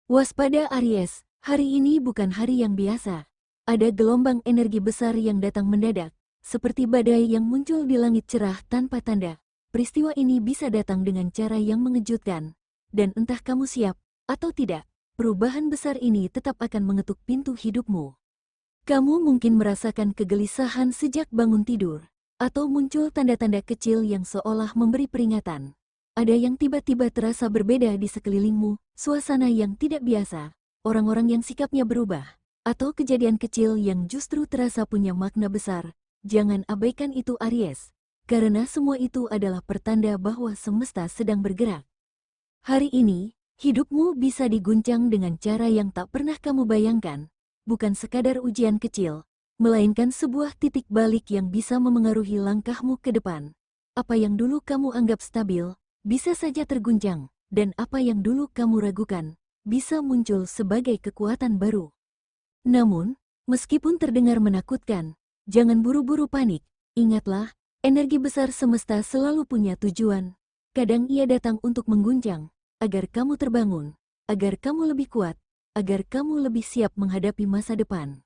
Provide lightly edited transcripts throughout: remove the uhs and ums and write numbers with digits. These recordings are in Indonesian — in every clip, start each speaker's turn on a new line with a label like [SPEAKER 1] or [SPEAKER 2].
[SPEAKER 1] Waspada Aries, hari ini bukan hari yang biasa. Ada gelombang energi besar yang datang mendadak, seperti badai yang muncul di langit cerah tanpa tanda. Peristiwa ini bisa datang dengan cara yang mengejutkan, dan entah kamu siap atau tidak, perubahan besar ini tetap akan mengetuk pintu hidupmu. Kamu mungkin merasakan kegelisahan sejak bangun tidur, atau muncul tanda-tanda kecil yang seolah memberi peringatan. Ada yang tiba-tiba terasa berbeda di sekelilingmu, suasana yang tidak biasa, orang-orang yang sikapnya berubah, atau kejadian kecil yang justru terasa punya makna besar. Jangan abaikan itu Aries, karena semua itu adalah pertanda bahwa semesta sedang bergerak. Hari ini, hidupmu bisa diguncang dengan cara yang tak pernah kamu bayangkan, bukan sekadar ujian kecil, melainkan sebuah titik balik yang bisa memengaruhi langkahmu ke depan. Apa yang dulu kamu anggap stabil, bisa saja terguncang, dan apa yang dulu kamu ragukan, bisa muncul sebagai kekuatan baru. Namun, meskipun terdengar menakutkan, jangan buru-buru panik. Ingatlah, energi besar semesta selalu punya tujuan. Kadang ia datang untuk mengguncang, agar kamu terbangun, agar kamu lebih kuat, agar kamu lebih siap menghadapi masa depan.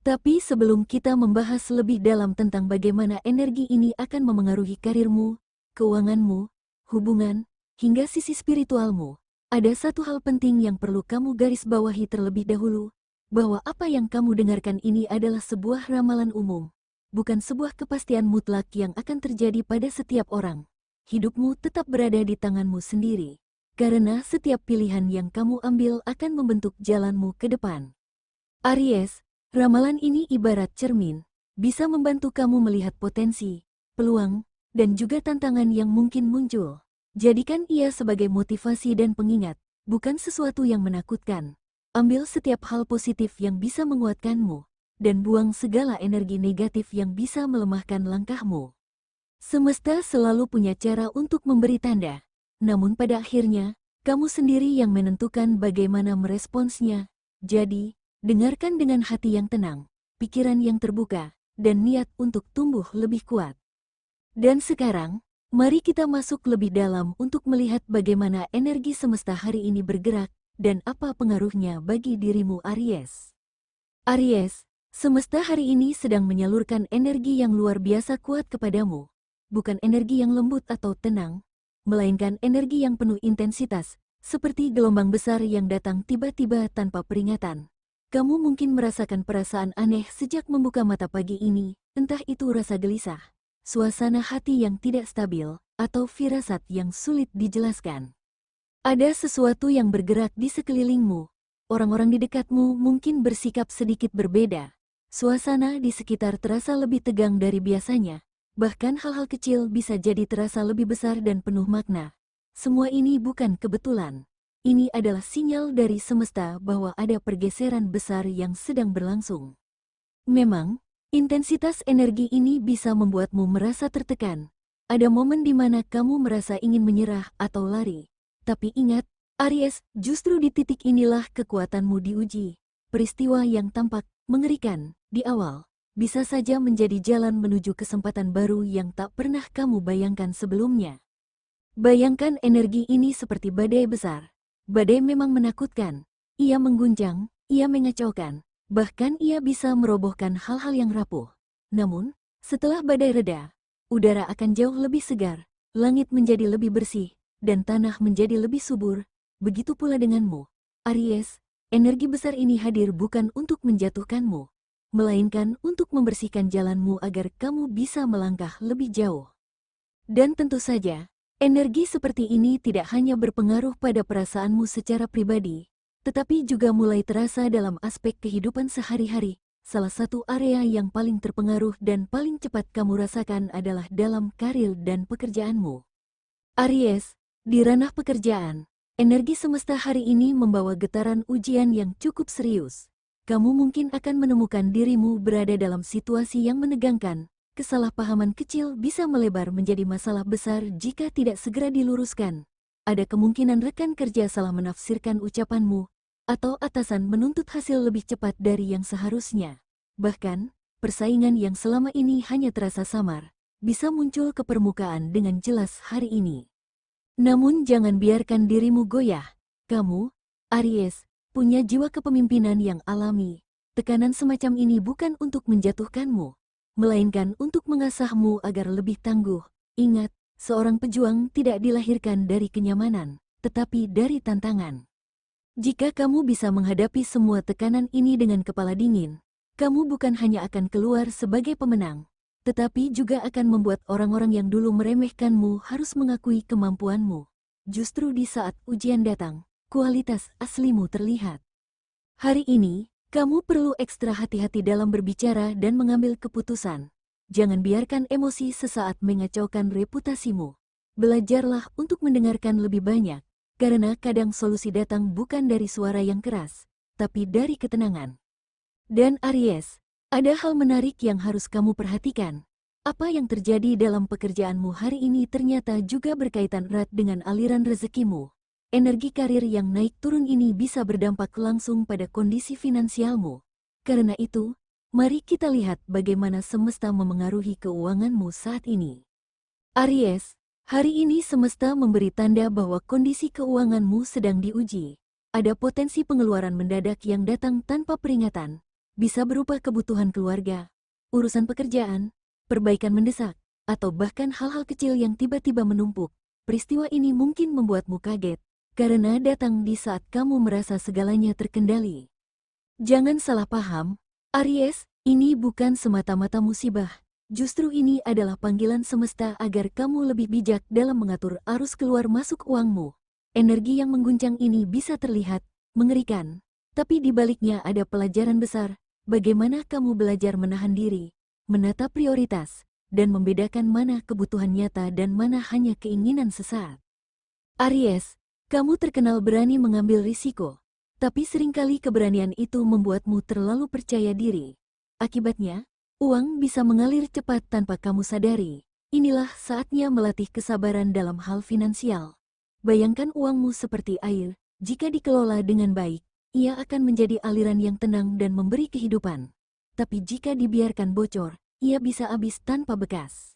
[SPEAKER 1] Tapi sebelum kita membahas lebih dalam tentang bagaimana energi ini akan memengaruhi karirmu, keuanganmu, hubungan, hingga sisi spiritualmu, ada satu hal penting yang perlu kamu garis bawahi terlebih dahulu, bahwa apa yang kamu dengarkan ini adalah sebuah ramalan umum, bukan sebuah kepastian mutlak yang akan terjadi pada setiap orang. Hidupmu tetap berada di tanganmu sendiri, karena setiap pilihan yang kamu ambil akan membentuk jalanmu ke depan. Aries, ramalan ini ibarat cermin, bisa membantu kamu melihat potensi, peluang, dan juga tantangan yang mungkin muncul. Jadikan ia sebagai motivasi dan pengingat, bukan sesuatu yang menakutkan. Ambil setiap hal positif yang bisa menguatkanmu, dan buang segala energi negatif yang bisa melemahkan langkahmu. Semesta selalu punya cara untuk memberi tanda, namun pada akhirnya, kamu sendiri yang menentukan bagaimana meresponsnya. Jadi, dengarkan dengan hati yang tenang, pikiran yang terbuka, dan niat untuk tumbuh lebih kuat. Dan sekarang, mari kita masuk lebih dalam untuk melihat bagaimana energi semesta hari ini bergerak, dan apa pengaruhnya bagi dirimu Aries. Aries, semesta hari ini sedang menyalurkan energi yang luar biasa kuat kepadamu. Bukan energi yang lembut atau tenang, melainkan energi yang penuh intensitas, seperti gelombang besar yang datang tiba-tiba tanpa peringatan. Kamu mungkin merasakan perasaan aneh sejak membuka mata pagi ini, entah itu rasa gelisah, suasana hati yang tidak stabil, atau firasat yang sulit dijelaskan. Ada sesuatu yang bergerak di sekelilingmu. Orang-orang di dekatmu mungkin bersikap sedikit berbeda. Suasana di sekitar terasa lebih tegang dari biasanya. Bahkan hal-hal kecil bisa jadi terasa lebih besar dan penuh makna. Semua ini bukan kebetulan. Ini adalah sinyal dari semesta bahwa ada pergeseran besar yang sedang berlangsung. Memang, intensitas energi ini bisa membuatmu merasa tertekan. Ada momen di mana kamu merasa ingin menyerah atau lari. Tapi ingat, Aries, justru di titik inilah kekuatanmu diuji. Peristiwa yang tampak mengerikan di awal bisa saja menjadi jalan menuju kesempatan baru yang tak pernah kamu bayangkan sebelumnya. Bayangkan energi ini seperti badai besar. Badai memang menakutkan. Ia mengguncang, ia mengacaukan, bahkan ia bisa merobohkan hal-hal yang rapuh. Namun, setelah badai reda, udara akan jauh lebih segar, langit menjadi lebih bersih, dan tanah menjadi lebih subur. Begitu pula denganmu, Aries. Energi besar ini hadir bukan untuk menjatuhkanmu, melainkan untuk membersihkan jalanmu agar kamu bisa melangkah lebih jauh. Dan tentu saja, energi seperti ini tidak hanya berpengaruh pada perasaanmu secara pribadi, tetapi juga mulai terasa dalam aspek kehidupan sehari-hari. Salah satu area yang paling terpengaruh dan paling cepat kamu rasakan adalah dalam karir dan pekerjaanmu. Aries, di ranah pekerjaan, energi semesta hari ini membawa getaran ujian yang cukup serius. Kamu mungkin akan menemukan dirimu berada dalam situasi yang menegangkan. Kesalahpahaman kecil bisa melebar menjadi masalah besar jika tidak segera diluruskan. Ada kemungkinan rekan kerja salah menafsirkan ucapanmu, atau atasan menuntut hasil lebih cepat dari yang seharusnya. Bahkan, persaingan yang selama ini hanya terasa samar, bisa muncul ke permukaan dengan jelas hari ini. Namun jangan biarkan dirimu goyah. Kamu, Aries, punya jiwa kepemimpinan yang alami. Tekanan semacam ini bukan untuk menjatuhkanmu, melainkan untuk mengasahmu agar lebih tangguh. Ingat, seorang pejuang tidak dilahirkan dari kenyamanan, tetapi dari tantangan. Jika kamu bisa menghadapi semua tekanan ini dengan kepala dingin, kamu bukan hanya akan keluar sebagai pemenang, tetapi juga akan membuat orang-orang yang dulu meremehkanmu harus mengakui kemampuanmu. Justru di saat ujian datang, kualitas aslimu terlihat. Hari ini, kamu perlu ekstra hati-hati dalam berbicara dan mengambil keputusan. Jangan biarkan emosi sesaat mengacaukan reputasimu. Belajarlah untuk mendengarkan lebih banyak, karena kadang solusi datang bukan dari suara yang keras, tapi dari ketenangan. Dan Aries, ada hal menarik yang harus kamu perhatikan. Apa yang terjadi dalam pekerjaanmu hari ini ternyata juga berkaitan erat dengan aliran rezekimu. Energi karir yang naik turun ini bisa berdampak langsung pada kondisi finansialmu. Karena itu, mari kita lihat bagaimana semesta memengaruhi keuanganmu saat ini. Aries, hari ini semesta memberi tanda bahwa kondisi keuanganmu sedang diuji. Ada potensi pengeluaran mendadak yang datang tanpa peringatan. Bisa berupa kebutuhan keluarga, urusan pekerjaan, perbaikan mendesak, atau bahkan hal-hal kecil yang tiba-tiba menumpuk. Peristiwa ini mungkin membuatmu kaget, karena datang di saat kamu merasa segalanya terkendali. Jangan salah paham, Aries, ini bukan semata-mata musibah. Justru ini adalah panggilan semesta agar kamu lebih bijak dalam mengatur arus keluar masuk uangmu. Energi yang mengguncang ini bisa terlihat mengerikan, tapi di baliknya ada pelajaran besar. Bagaimana kamu belajar menahan diri, menata prioritas, dan membedakan mana kebutuhan nyata dan mana hanya keinginan sesaat. Aries, kamu terkenal berani mengambil risiko, tapi seringkali keberanian itu membuatmu terlalu percaya diri. Akibatnya, uang bisa mengalir cepat tanpa kamu sadari. Inilah saatnya melatih kesabaran dalam hal finansial. Bayangkan uangmu seperti air, jika dikelola dengan baik, ia akan menjadi aliran yang tenang dan memberi kehidupan. Tapi jika dibiarkan bocor, ia bisa habis tanpa bekas.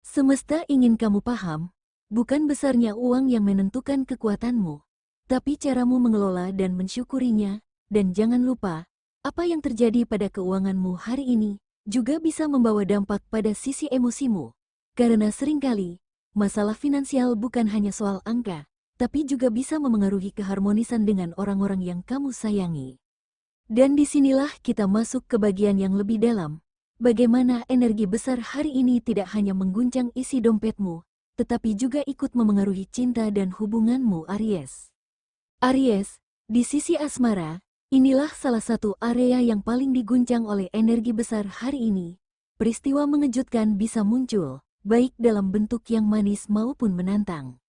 [SPEAKER 1] Semesta ingin kamu paham, bukan besarnya uang yang menentukan kekuatanmu, tapi caramu mengelola dan mensyukurinya. Dan jangan lupa, apa yang terjadi pada keuanganmu hari ini juga bisa membawa dampak pada sisi emosimu. Karena seringkali, masalah finansial bukan hanya soal angka, tapi juga bisa memengaruhi keharmonisan dengan orang-orang yang kamu sayangi. Dan disinilah kita masuk ke bagian yang lebih dalam. Bagaimana energi besar hari ini tidak hanya mengguncang isi dompetmu, tetapi juga ikut memengaruhi cinta dan hubunganmu, Aries. Aries, di sisi asmara, inilah salah satu area yang paling diguncang oleh energi besar hari ini. Peristiwa mengejutkan bisa muncul, baik dalam bentuk yang manis maupun menantang.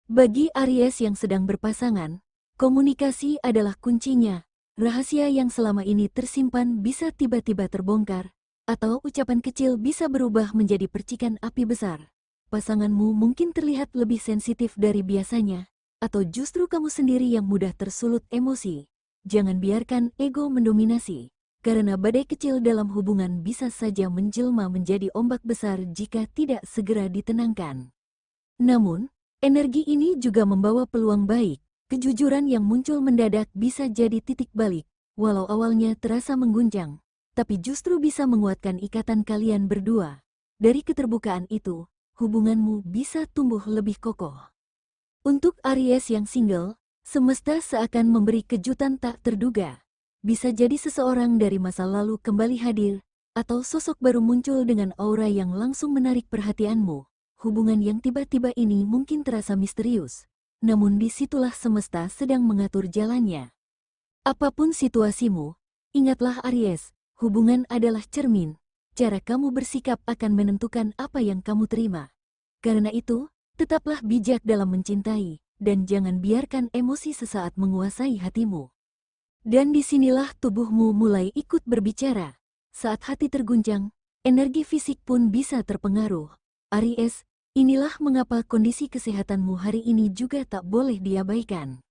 [SPEAKER 1] Bagi Aries yang sedang berpasangan, komunikasi adalah kuncinya. Rahasia yang selama ini tersimpan bisa tiba-tiba terbongkar, atau ucapan kecil bisa berubah menjadi percikan api besar. Pasanganmu mungkin terlihat lebih sensitif dari biasanya, atau justru kamu sendiri yang mudah tersulut emosi. Jangan biarkan ego mendominasi, karena badai kecil dalam hubungan bisa saja menjelma menjadi ombak besar jika tidak segera ditenangkan. Namun, energi ini juga membawa peluang baik. Kejujuran yang muncul mendadak bisa jadi titik balik, walau awalnya terasa mengguncang, tapi justru bisa menguatkan ikatan kalian berdua. Dari keterbukaan itu, hubunganmu bisa tumbuh lebih kokoh. Untuk Aries yang single, semesta seakan memberi kejutan tak terduga. Bisa jadi seseorang dari masa lalu kembali hadir, atau sosok baru muncul dengan aura yang langsung menarik perhatianmu. Hubungan yang tiba-tiba ini mungkin terasa misterius, namun disitulah semesta sedang mengatur jalannya. Apapun situasimu, ingatlah Aries, hubungan adalah cermin. Cara kamu bersikap akan menentukan apa yang kamu terima. Karena itu, tetaplah bijak dalam mencintai, dan jangan biarkan emosi sesaat menguasai hatimu. Dan disinilah tubuhmu mulai ikut berbicara. Saat hati terguncang, energi fisik pun bisa terpengaruh. Aries, inilah mengapa kondisi kesehatanmu hari ini juga tak boleh diabaikan.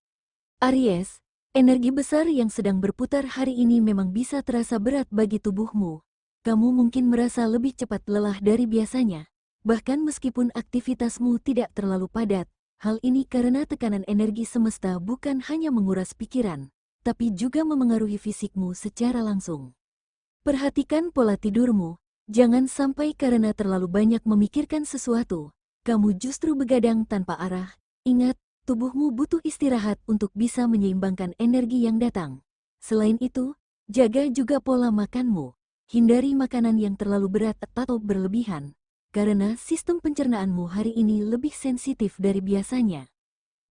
[SPEAKER 1] Aries, energi besar yang sedang berputar hari ini memang bisa terasa berat bagi tubuhmu. Kamu mungkin merasa lebih cepat lelah dari biasanya, bahkan meskipun aktivitasmu tidak terlalu padat. Hal ini karena tekanan energi semesta bukan hanya menguras pikiran, tapi juga memengaruhi fisikmu secara langsung. Perhatikan pola tidurmu, jangan sampai karena terlalu banyak memikirkan sesuatu, kamu justru begadang tanpa arah. Ingat, tubuhmu butuh istirahat untuk bisa menyeimbangkan energi yang datang. Selain itu, jaga juga pola makanmu. Hindari makanan yang terlalu berat atau berlebihan, karena sistem pencernaanmu hari ini lebih sensitif dari biasanya.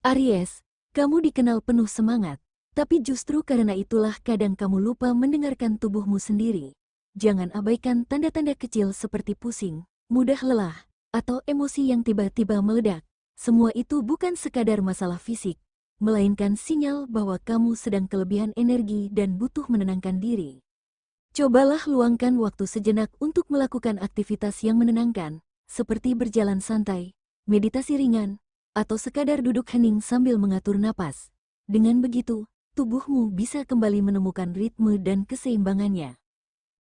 [SPEAKER 1] Aries, kamu dikenal penuh semangat, tapi justru karena itulah kadang kamu lupa mendengarkan tubuhmu sendiri. Jangan abaikan tanda-tanda kecil seperti pusing, mudah lelah, atau emosi yang tiba-tiba meledak. Semua itu bukan sekadar masalah fisik, melainkan sinyal bahwa kamu sedang kelebihan energi dan butuh menenangkan diri. Cobalah luangkan waktu sejenak untuk melakukan aktivitas yang menenangkan, seperti berjalan santai, meditasi ringan, atau sekadar duduk hening sambil mengatur napas. Dengan begitu, tubuhmu bisa kembali menemukan ritme dan keseimbangannya.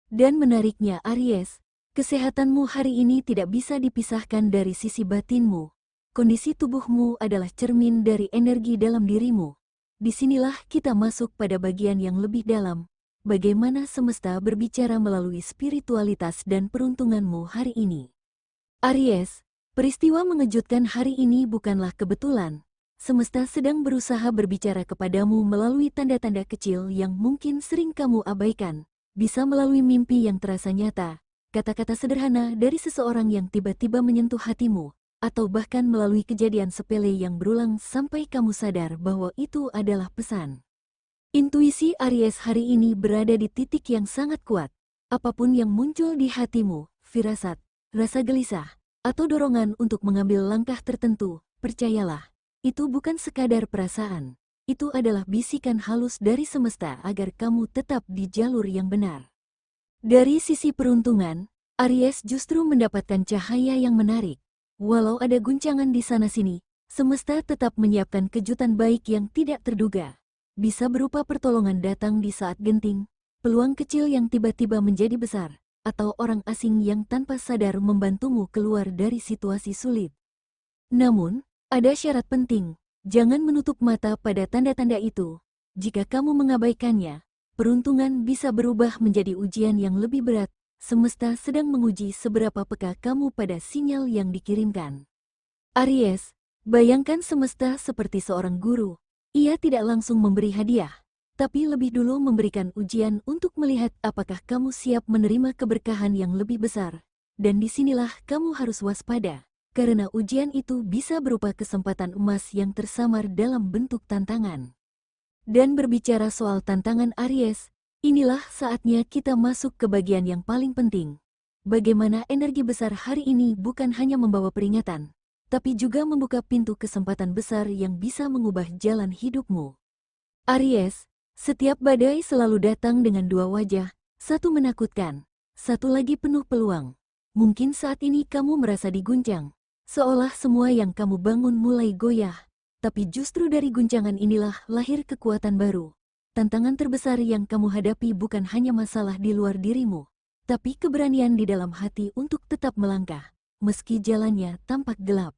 [SPEAKER 1] Dan menariknya Aries, kesehatanmu hari ini tidak bisa dipisahkan dari sisi batinmu. Kondisi tubuhmu adalah cermin dari energi dalam dirimu. Disinilah kita masuk pada bagian yang lebih dalam. Bagaimana semesta berbicara melalui spiritualitas dan peruntunganmu hari ini. Aries, peristiwa mengejutkan hari ini bukanlah kebetulan. Semesta sedang berusaha berbicara kepadamu melalui tanda-tanda kecil yang mungkin sering kamu abaikan. Bisa melalui mimpi yang terasa nyata, kata-kata sederhana dari seseorang yang tiba-tiba menyentuh hatimu, atau bahkan melalui kejadian sepele yang berulang sampai kamu sadar bahwa itu adalah pesan. Intuisi Aries hari ini berada di titik yang sangat kuat. Apapun yang muncul di hatimu, firasat, rasa gelisah, atau dorongan untuk mengambil langkah tertentu, percayalah, itu bukan sekadar perasaan. Itu adalah bisikan halus dari semesta agar kamu tetap di jalur yang benar. Dari sisi peruntungan, Aries justru mendapatkan cahaya yang menarik. Walau ada guncangan di sana-sini, semesta tetap menyiapkan kejutan baik yang tidak terduga. Bisa berupa pertolongan datang di saat genting, peluang kecil yang tiba-tiba menjadi besar, atau orang asing yang tanpa sadar membantumu keluar dari situasi sulit. Namun, ada syarat penting, jangan menutup mata pada tanda-tanda itu. Jika kamu mengabaikannya, peruntungan bisa berubah menjadi ujian yang lebih berat. Semesta sedang menguji seberapa peka kamu pada sinyal yang dikirimkan. Aries, bayangkan semesta seperti seorang guru. Ia tidak langsung memberi hadiah, tapi lebih dulu memberikan ujian untuk melihat apakah kamu siap menerima keberkahan yang lebih besar. Dan disinilah kamu harus waspada, karena ujian itu bisa berupa kesempatan emas yang tersamar dalam bentuk tantangan. Dan berbicara soal tantangan Aries, inilah saatnya kita masuk ke bagian yang paling penting. Bagaimana energi besar hari ini bukan hanya membawa peringatan, tapi juga membuka pintu kesempatan besar yang bisa mengubah jalan hidupmu. Aries, setiap badai selalu datang dengan dua wajah, satu menakutkan, satu lagi penuh peluang. Mungkin saat ini kamu merasa diguncang, seolah semua yang kamu bangun mulai goyah, tapi justru dari guncangan inilah lahir kekuatan baru. Tantangan terbesar yang kamu hadapi bukan hanya masalah di luar dirimu, tapi keberanian di dalam hati untuk tetap melangkah, meski jalannya tampak gelap.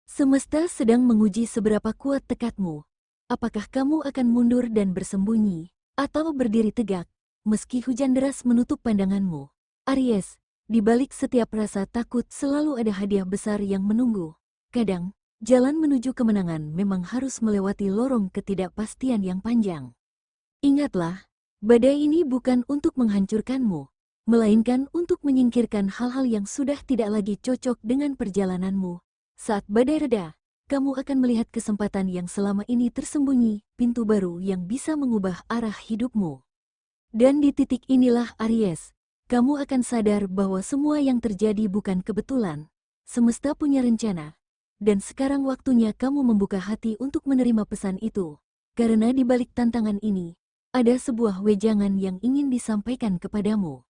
[SPEAKER 1] Semesta sedang menguji seberapa kuat tekadmu. Apakah kamu akan mundur dan bersembunyi, atau berdiri tegak, meski hujan deras menutup pandanganmu? Aries, di balik setiap rasa takut selalu ada hadiah besar yang menunggu. Kadang, jalan menuju kemenangan memang harus melewati lorong ketidakpastian yang panjang. Ingatlah, badai ini bukan untuk menghancurkanmu, melainkan untuk menyingkirkan hal-hal yang sudah tidak lagi cocok dengan perjalananmu. Saat badai reda, kamu akan melihat kesempatan yang selama ini tersembunyi, pintu baru yang bisa mengubah arah hidupmu. Dan di titik inilah Aries, kamu akan sadar bahwa semua yang terjadi bukan kebetulan. Semesta punya rencana. Dan sekarang waktunya kamu membuka hati untuk menerima pesan itu. Karena di balik tantangan ini, ada sebuah wejangan yang ingin disampaikan kepadamu.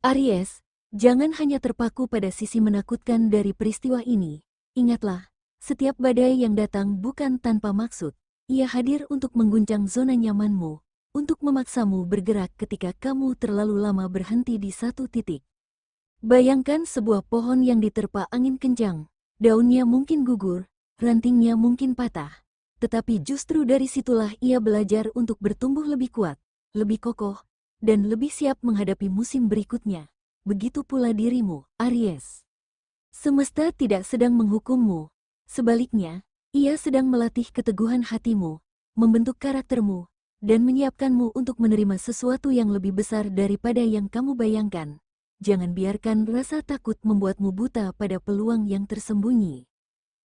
[SPEAKER 1] Aries, jangan hanya terpaku pada sisi menakutkan dari peristiwa ini. Ingatlah, setiap badai yang datang bukan tanpa maksud. Ia hadir untuk mengguncang zona nyamanmu, untuk memaksamu bergerak ketika kamu terlalu lama berhenti di satu titik. Bayangkan sebuah pohon yang diterpa angin kencang, daunnya mungkin gugur, rantingnya mungkin patah. Tetapi justru dari situlah ia belajar untuk bertumbuh lebih kuat, lebih kokoh, dan lebih siap menghadapi musim berikutnya. Begitu pula dirimu, Aries. Semesta tidak sedang menghukummu. Sebaliknya, ia sedang melatih keteguhan hatimu, membentuk karaktermu, dan menyiapkanmu untuk menerima sesuatu yang lebih besar daripada yang kamu bayangkan. Jangan biarkan rasa takut membuatmu buta pada peluang yang tersembunyi.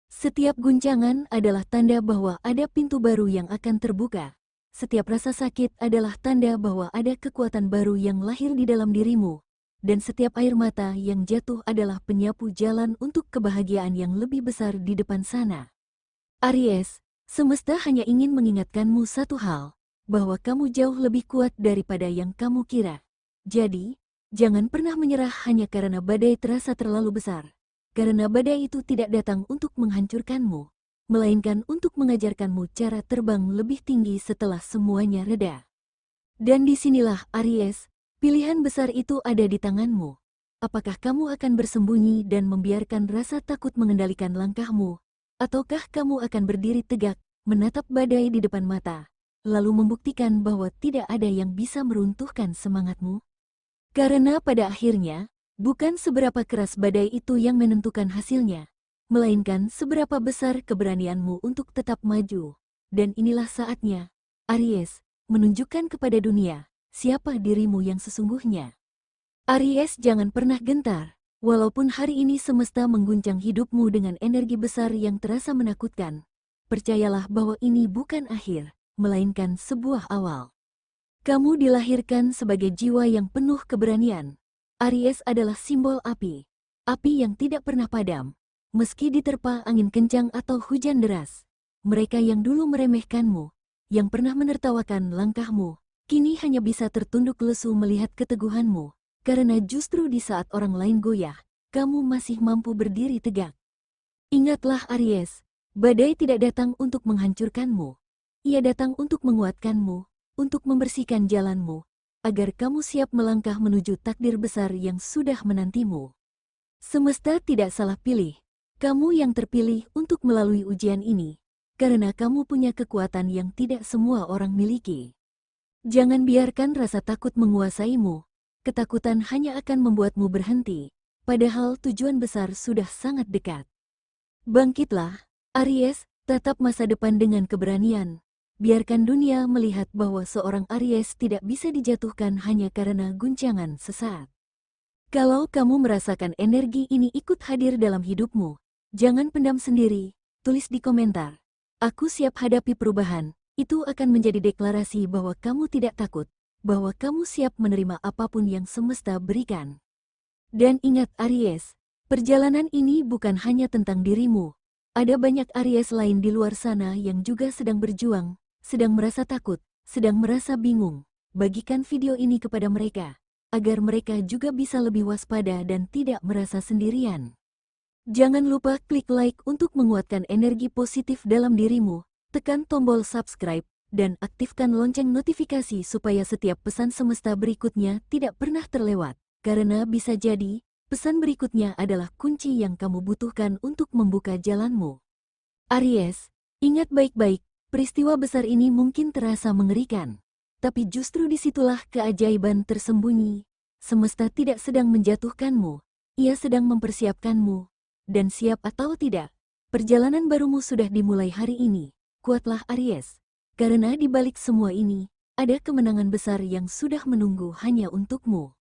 [SPEAKER 1] Setiap guncangan adalah tanda bahwa ada pintu baru yang akan terbuka. Setiap rasa sakit adalah tanda bahwa ada kekuatan baru yang lahir di dalam dirimu. Dan setiap air mata yang jatuh adalah penyapu jalan untuk kebahagiaan yang lebih besar di depan sana. Aries, semesta hanya ingin mengingatkanmu satu hal, bahwa kamu jauh lebih kuat daripada yang kamu kira. Jadi, jangan pernah menyerah hanya karena badai terasa terlalu besar. Karena badai itu tidak datang untuk menghancurkanmu, melainkan untuk mengajarkanmu cara terbang lebih tinggi setelah semuanya reda. Dan disinilah, Aries, pilihan besar itu ada di tanganmu. Apakah kamu akan bersembunyi dan membiarkan rasa takut mengendalikan langkahmu, ataukah kamu akan berdiri tegak, menatap badai di depan mata, lalu membuktikan bahwa tidak ada yang bisa meruntuhkan semangatmu? Karena pada akhirnya, bukan seberapa keras badai itu yang menentukan hasilnya, melainkan seberapa besar keberanianmu untuk tetap maju. Dan inilah saatnya, Aries, menunjukkan kepada dunia, siapa dirimu yang sesungguhnya. Aries, jangan pernah gentar, walaupun hari ini semesta mengguncang hidupmu dengan energi besar yang terasa menakutkan. Percayalah bahwa ini bukan akhir, melainkan sebuah awal. Kamu dilahirkan sebagai jiwa yang penuh keberanian. Aries adalah simbol api. Api yang tidak pernah padam. Meski diterpa angin kencang atau hujan deras. Mereka yang dulu meremehkanmu, yang pernah menertawakan langkahmu, kini hanya bisa tertunduk lesu melihat keteguhanmu. Karena justru di saat orang lain goyah, kamu masih mampu berdiri tegak. Ingatlah Aries, badai tidak datang untuk menghancurkanmu. Ia datang untuk menguatkanmu, untuk membersihkan jalanmu, agar kamu siap melangkah menuju takdir besar yang sudah menantimu. Semesta tidak salah pilih, kamu yang terpilih untuk melalui ujian ini, karena kamu punya kekuatan yang tidak semua orang miliki. Jangan biarkan rasa takut menguasaimu, ketakutan hanya akan membuatmu berhenti, padahal tujuan besar sudah sangat dekat. Bangkitlah, Aries, tatap masa depan dengan keberanian. Biarkan dunia melihat bahwa seorang Aries tidak bisa dijatuhkan hanya karena guncangan sesaat. Kalau kamu merasakan energi ini ikut hadir dalam hidupmu, jangan pendam sendiri, tulis di komentar. Aku siap hadapi perubahan, itu akan menjadi deklarasi bahwa kamu tidak takut, bahwa kamu siap menerima apapun yang semesta berikan. Dan ingat Aries, perjalanan ini bukan hanya tentang dirimu. Ada banyak Aries lain di luar sana yang juga sedang berjuang, sedang merasa takut, sedang merasa bingung. Bagikan video ini kepada mereka, agar mereka juga bisa lebih waspada dan tidak merasa sendirian. Jangan lupa klik like untuk menguatkan energi positif dalam dirimu, tekan tombol subscribe, dan aktifkan lonceng notifikasi supaya setiap pesan semesta berikutnya tidak pernah terlewat. Karena bisa jadi, pesan berikutnya adalah kunci yang kamu butuhkan untuk membuka jalanmu. Aries, ingat baik-baik, peristiwa besar ini mungkin terasa mengerikan. Tapi justru disitulah keajaiban tersembunyi. Semesta tidak sedang menjatuhkanmu, ia sedang mempersiapkanmu. Dan siap atau tidak, perjalanan barumu sudah dimulai hari ini. Kuatlah Aries, karena di balik semua ini, ada kemenangan besar yang sudah menunggu hanya untukmu.